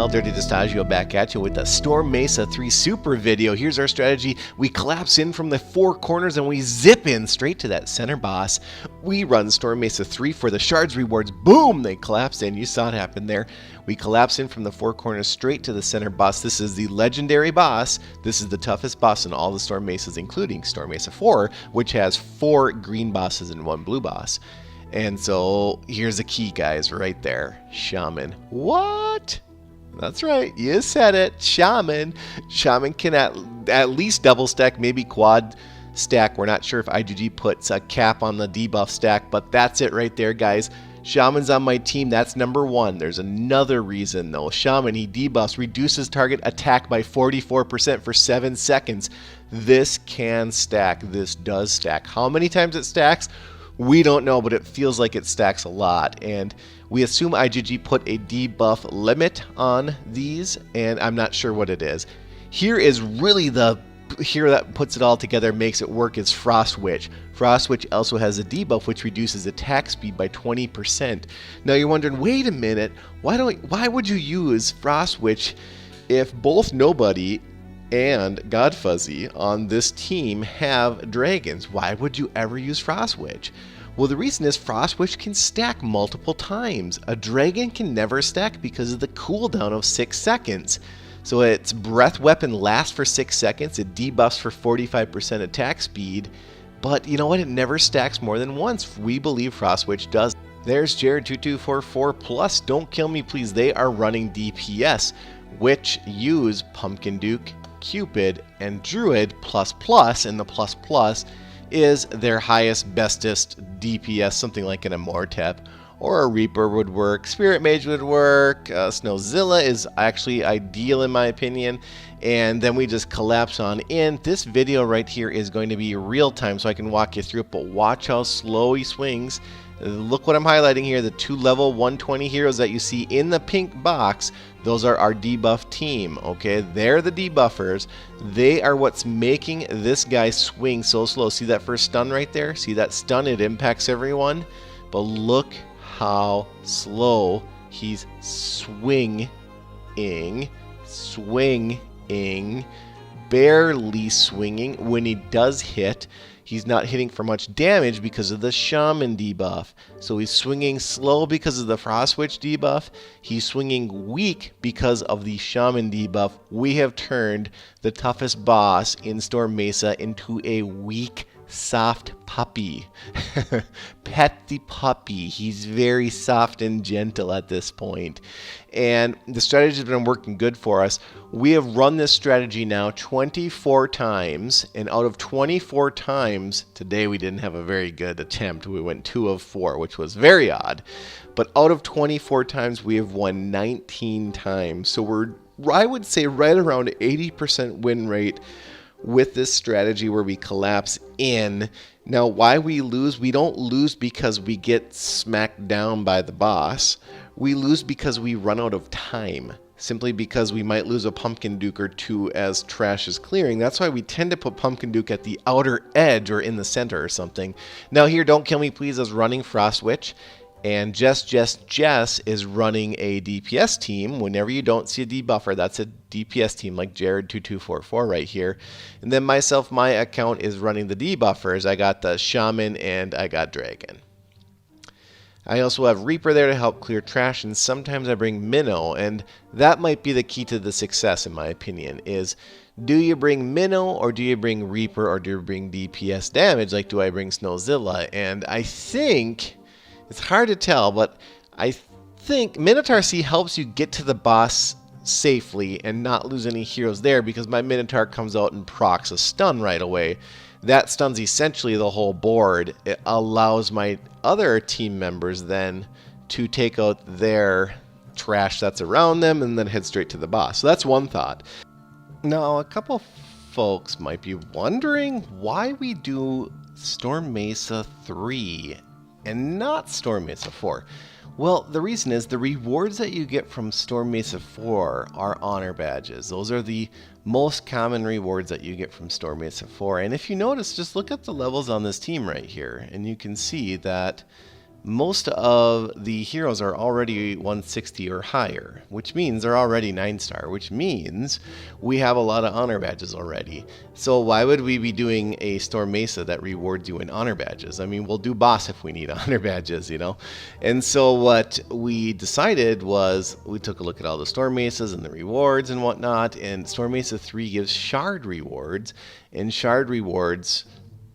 channel, Dirty Distaggio, back at you with the Storm Mesa 3 Super video. Here's our strategy. We collapse in from the four corners and we zip in straight to that center boss. We run Storm Mesa 3 for the shards rewards. Boom! They collapse in. You saw it happen there. We collapse in from the four corners straight to the center boss. This is the legendary boss. This is the toughest boss in all the Storm Mesas, including Storm Mesa 4, which has 4 green bosses and 1 blue boss. And so here's the key, guys, right there. Shaman. What? That's right. You said it. Shaman. Shaman can at least double stack, maybe quad stack. We're not sure if IGG puts a cap on the debuff stack, but that's it right there, guys. Shaman's on my team. That's number 1. There's another reason, though. Shaman, he debuffs, reduces target attack by 44% for 7 seconds. This can stack. This does stack. How many times it stacks? We don't know, but it feels like it stacks a lot. And we assume IGG put a debuff limit on these, and I'm not sure what it is. Here is really here that puts it all together, makes it work, is Frost Witch. Frost Witch also has a debuff which reduces attack speed by 20%. Now you're wondering, wait a minute, why would you use Frost Witch if both Nobody and Godfuzzy on this team have dragons? Why would you ever use Frost Witch? Well, the reason is Frost Witch can stack multiple times. A dragon can never stack because of the cooldown of 6 seconds. So its breath weapon lasts for 6 seconds, it debuffs for 45% attack speed, but you know what? It never stacks more than once. We believe Frost Witch does. There's Jared2244 plus Don't Kill Me Please. They are running DPS, which use Pumpkin Duke, Cupid, and Druid plus, and the plus is their highest, bestest DPS, something like an Immortep or a Reaper would work, Spirit Mage would work, Snowzilla is actually ideal in my opinion, and then we just collapse on in. This video right here is going to be real time, so I can walk you through it, but watch how slow he swings. Look what I'm highlighting here, the 2 level 120 heroes that you see in the pink box. Those are our debuff team, okay? They're the debuffers. They are what's making this guy swing so slow. See that first stun right there? See that stun? It impacts everyone. But look how slow he's swinging, barely swinging. When he does hit, he's not hitting for much damage because of the Shaman debuff. So he's swinging slow because of the Frost Witch debuff. He's swinging weak because of the Shaman debuff. We have turned the toughest boss in Storm Mesa into a weak, soft puppy. Pet the puppy. He's very soft and gentle at this point. And the strategy has been working good for us. We have run this strategy now 24 times, and out of 24 times, today we didn't have a very good attempt. We went 2 of 4, which was very odd. But out of 24 times, we have won 19 times. So we're, I would say, right around 80% win rate with this strategy where we collapse in. Now, why we lose? We don't lose because we get smacked down by the boss. We lose because we run out of time. Simply because we might lose a Pumpkin Duke or 2 as trash is clearing. That's why we tend to put Pumpkin Duke at the outer edge or in the center or something. Now here, Don't Kill Me Please is running Frost Witch. And Jess is running a DPS team. Whenever you don't see a debuffer, that's a DPS team like Jared2244 right here. And then myself, my account is running the debuffers. I got the Shaman and I got Dragon. I also have Reaper there to help clear trash, and sometimes I bring Minnow, and that might be the key to the success in my opinion, is do you bring Minnow or do you bring Reaper or do you bring DPS damage? Like, do I bring Snowzilla? And I think, it's hard to tell, but I think Minotaur C helps you get to the boss safely and not lose any heroes there, because my Minotaur comes out and procs a stun right away. That stuns essentially the whole board. It allows my other team members then to take out their trash that's around them and then head straight to the boss. So that's one thought. Now, a couple folks might be wondering why we do Storm Mesa 3 and not Storm Mesa 4. Well, the reason is the rewards that you get from Storm Mesa 4 are honor badges. Those are the most common rewards that you get from Storm Mesa 4. And if you notice, just look at the levels on this team right here, and you can see that most of the heroes are already 160 or higher, which means they're already 9-star, which means we have a lot of honor badges already. So why would we be doing a Storm Mesa that rewards you in honor badges? I mean, we'll do boss if we need honor badges, you know? And so what we decided was we took a look at all the Storm Mesas and the rewards and whatnot, and Storm Mesa 3 gives shard rewards, and shard rewards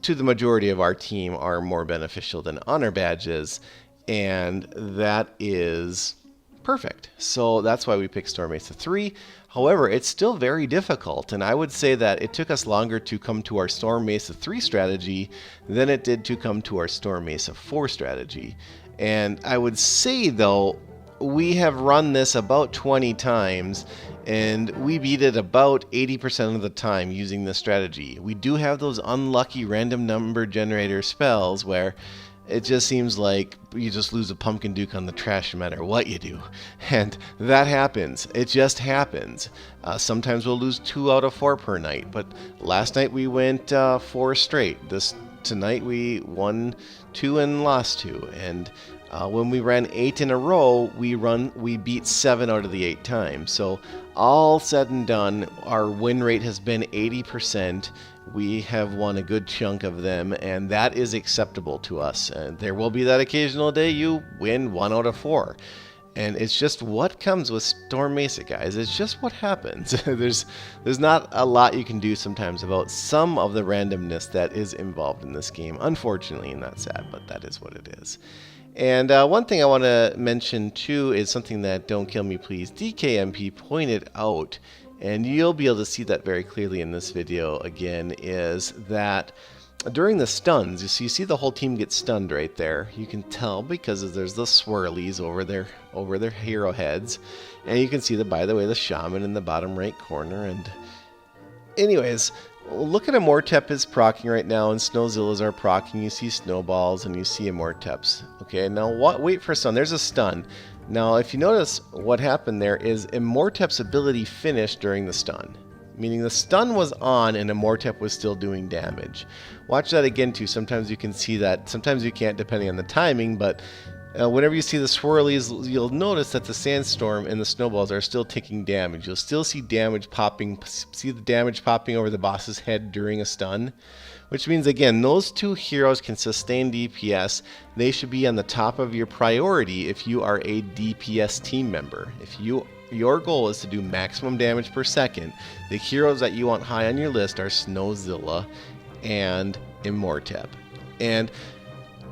to the majority of our team are more beneficial than honor badges, and that is perfect. So that's why we picked Storm Mesa 3. However, it's still very difficult, and I would say that it took us longer to come to our Storm Mesa 3 strategy than it did to come to our Storm Mesa 4 strategy. And I would say, though, we have run this about 20 times, and we beat it about 80% of the time using this strategy. We do have those unlucky random number generator spells where it just seems like you just lose a pumpkin duke on the trash no matter what you do. And that happens. It just happens. Sometimes we'll lose 2 out of 4 per night, but last night we went 4 straight. Tonight we won 2 and lost 2. And when we ran 8 in a row, we beat 7 out of the 8 times. So all said and done, our win rate has been 80%. We have won a good chunk of them, and that is acceptable to us. And there will be that occasional day you win 1 out of 4. And it's just what comes with Storm Mesa, guys. It's just what happens. There's not a lot you can do sometimes about some of the randomness that is involved in this game, unfortunately, and that's sad, but that is what it is. And one thing I want to mention too is something that Don't Kill Me Please DKMP pointed out, and you'll be able to see that very clearly in this video again, is that during the stuns, you see the whole team get stunned right there. You can tell because there's the swirlies over their hero heads, and you can see by the way, the shaman in the bottom right corner. And anyways, look at Immortep is proccing right now, and Snowzillas are proccing. You see snowballs and you see Immorteps. Okay, now wait for a stun. There's a stun. Now, if you notice, what happened there is Immortep's ability finished during the stun. Meaning the stun was on and Immortep was still doing damage. Watch that again too. Sometimes you can see that. Sometimes you can't depending on the timing, but whenever you see the swirlies, you'll notice that the sandstorm and the snowballs are still taking damage. You'll still see damage popping, see the damage popping over the boss's head during a stun, which means again, those 2 heroes can sustain DPS. They should be on the top of your priority if you are a DPS team member. If your goal is to do maximum damage per second, the heroes that you want high on your list are Snowzilla and Immortep. And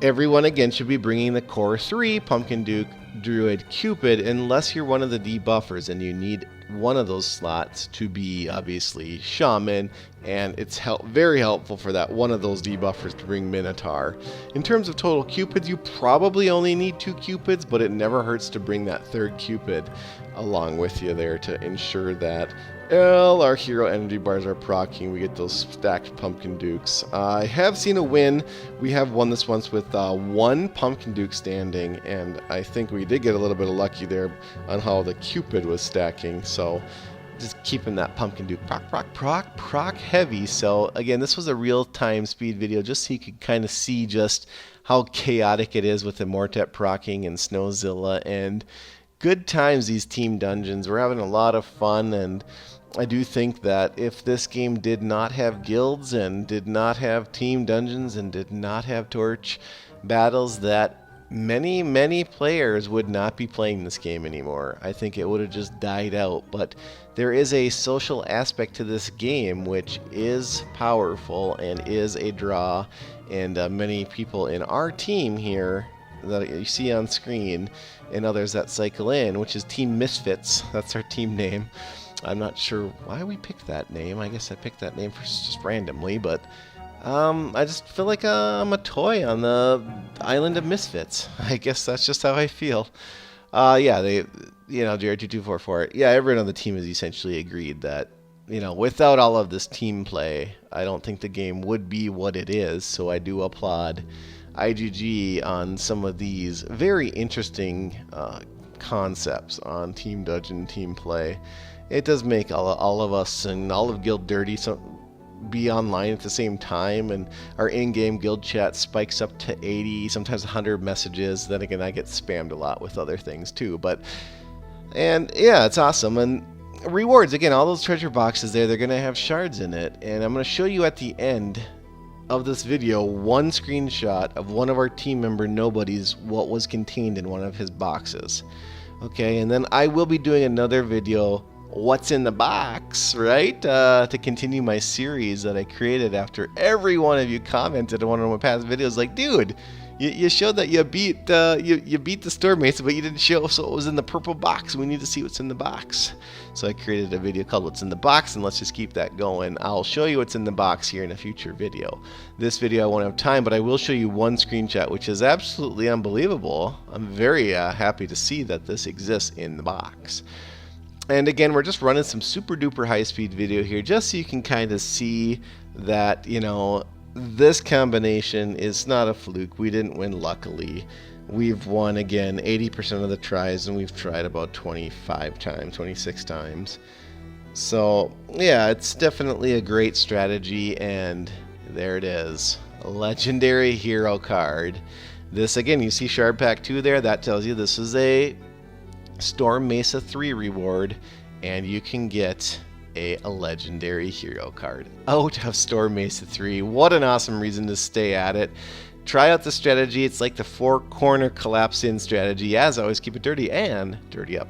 everyone again should be bringing the core 3, Pumpkin Duke, Druid, Cupid, unless you're one of the debuffers and you need one of those slots to be obviously Shaman, and it's very helpful for that one of those debuffers to bring Minotaur. In terms of total Cupids, you probably only need 2 Cupids, but it never hurts to bring that 3rd Cupid along with you there to ensure that all our hero energy bars are proccing. We get those stacked Pumpkin Dukes. I have seen a win. We have won this once with 1 Pumpkin Duke standing, and I think we did get a little bit of lucky there on how the Cupid was stacking. So just keeping that Pumpkin Duke proc heavy. So again, this was a real-time speed video just so you could kind of see just how chaotic it is with Immortep proccing and Snowzilla, and good times these team dungeons. We're having a lot of fun, and I do think that if this game did not have guilds and did not have team dungeons and did not have torch battles, that many players would not be playing this game anymore. I think it would have just died out. But there is a social aspect to this game which is powerful and is a draw, and many people in our team here that you see on screen and others that cycle in, which is Team Misfits. That's our team name. I'm not sure why we picked that name. I guess I picked that name just randomly, but I just feel like I'm a toy on the island of misfits. I guess that's just how I feel. Yeah, they, JR2244. Yeah, everyone on the team has essentially agreed that, without all of this team play, I don't think the game would be what it is. So I do applaud IGG on some of these very interesting concepts on team dungeon, team play. It does make all of us and all of Guild dirty be online at the same time, and our in-game guild chat spikes up to 80, sometimes 100 messages. Then again, I get spammed a lot with other things too. And yeah, it's awesome. And rewards, again, all those treasure boxes there, they're going to have shards in it. And I'm going to show you at the end of this video one screenshot of one of our team member Nobody's, what was contained in one of his boxes. Okay, and then I will be doing another video, what's in the box, right? To continue my series that I created after every one of you commented on one of my past videos like, dude, you showed that you beat you beat the Storm Mesa, but you didn't show us what was in the purple box. We need to see what's in the box. So I created a video called What's in the Box, and let's just keep that going. I'll show you what's in the box here in a future video. This video I won't have time, but I will show you one screenshot, which is absolutely unbelievable. I'm very happy to see that this exists in the box. And again, we're just running some super duper high speed video here just so you can kind of see that, you know, this combination is not a fluke. We didn't win luckily. We've won, again, 80% of the tries, and we've tried about 25 times, 26 times. So yeah, it's definitely a great strategy, and there it is. A legendary hero card. This, again, you see Shard Pack 2 there, that tells you this is a Storm Mesa 3 reward, and you can get a legendary hero card out of Storm Mesa 3. What an awesome reason to stay at it. Try out the strategy. It's like the 4-corner collapse in strategy. As always, keep it dirty and dirty up.